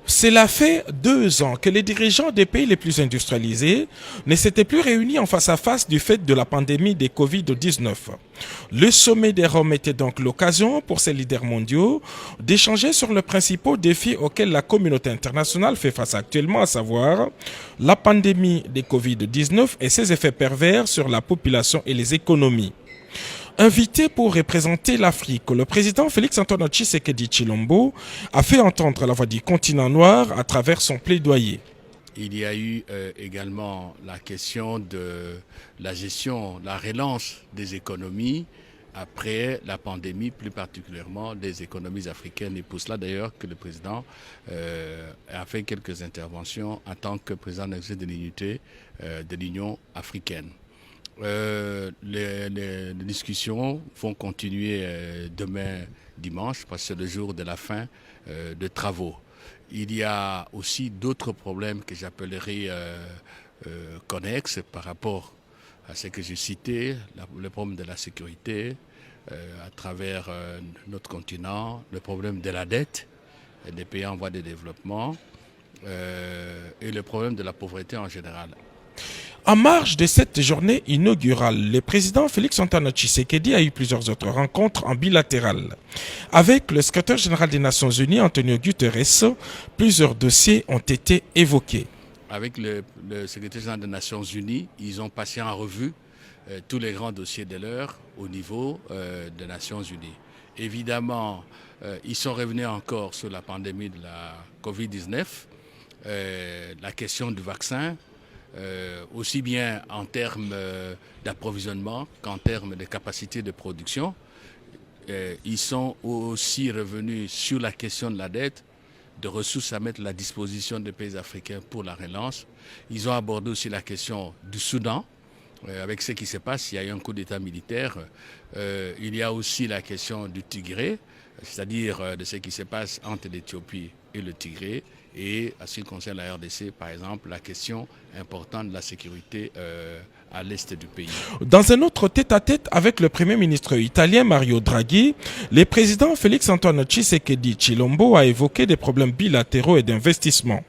Cela fait 2 ans que les dirigeants des pays les plus industrialisés ne s'étaient plus réunis en face à face du fait de la pandémie des Covid-19. Le sommet des Roms était donc l'occasion pour ces leaders mondiaux d'échanger sur les principaux défis auxquels la communauté internationale fait face actuellement, à savoir la pandémie des Covid-19 et ses effets pervers sur la population et les économies. Invité pour représenter l'Afrique, le président Félix-Antoine Tshisekedi Tshilombo a fait entendre la voix du continent noir à travers son plaidoyer. Il y a eu également la question de la gestion, la relance des économies après la pandémie, plus particulièrement des économies africaines. Et pour cela d'ailleurs que le président a fait quelques interventions en tant que président de l'unité de l'Union africaine. Les discussions vont continuer demain dimanche parce que c'est le jour de la fin de travaux. Il y a aussi d'autres problèmes que j'appellerais connexes par rapport à ce que j'ai cité, le problème de la sécurité à travers notre continent, le problème de la dette des pays en voie de développement et le problème de la pauvreté en général. En marge de cette journée inaugurale, le président Félix-Antoine Tshisekedi a eu plusieurs autres rencontres en bilatéral. Avec le secrétaire général des Nations Unies, Antonio Guterres, plusieurs dossiers ont été évoqués. Avec le secrétaire général des Nations Unies, ils ont passé en revue tous les grands dossiers de l'heure au niveau des Nations Unies. Évidemment, ils sont revenus encore sur la pandémie de la Covid-19, la question du vaccin, aussi bien en termes d'approvisionnement qu'en termes de capacité de production. Ils sont aussi revenus sur la question de la dette, de ressources à mettre à la disposition des pays africains pour la relance. Ils ont abordé aussi la question du Soudan, avec ce qui se passe, il y a eu un coup d'État militaire. Il y a aussi la question du Tigré, c'est-à-dire de ce qui se passe entre l'Éthiopie et le Tigré. Et à ce qui concerne la RDC, par exemple, la question importante de la sécurité à l'est du pays. Dans un autre tête-à-tête avec le Premier ministre italien Mario Draghi, le président Félix-Antoine Tshisekedi Tshilombo a évoqué des problèmes bilatéraux et d'investissement.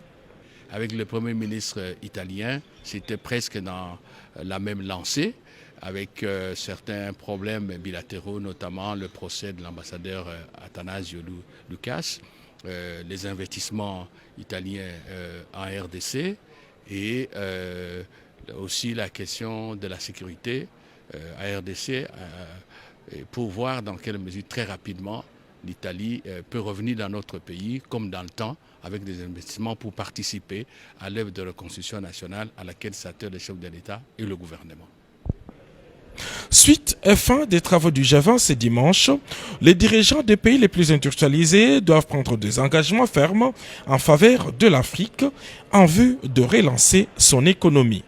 Avec le Premier ministre italien, c'était presque dans la même lancée, avec certains problèmes bilatéraux, notamment le procès de l'ambassadeur Attanasio Lucas, les investissements italiens en RDC et aussi la question de la sécurité à RDC pour voir dans quelle mesure très rapidement l'Italie peut revenir dans notre pays comme dans le temps avec des investissements pour participer à l'œuvre de reconstruction nationale à laquelle s'attellent les chefs de l'État et le gouvernement. Suite et fin des travaux du G20 ce dimanche, les dirigeants des pays les plus industrialisés doivent prendre des engagements fermes en faveur de l'Afrique en vue de relancer son économie.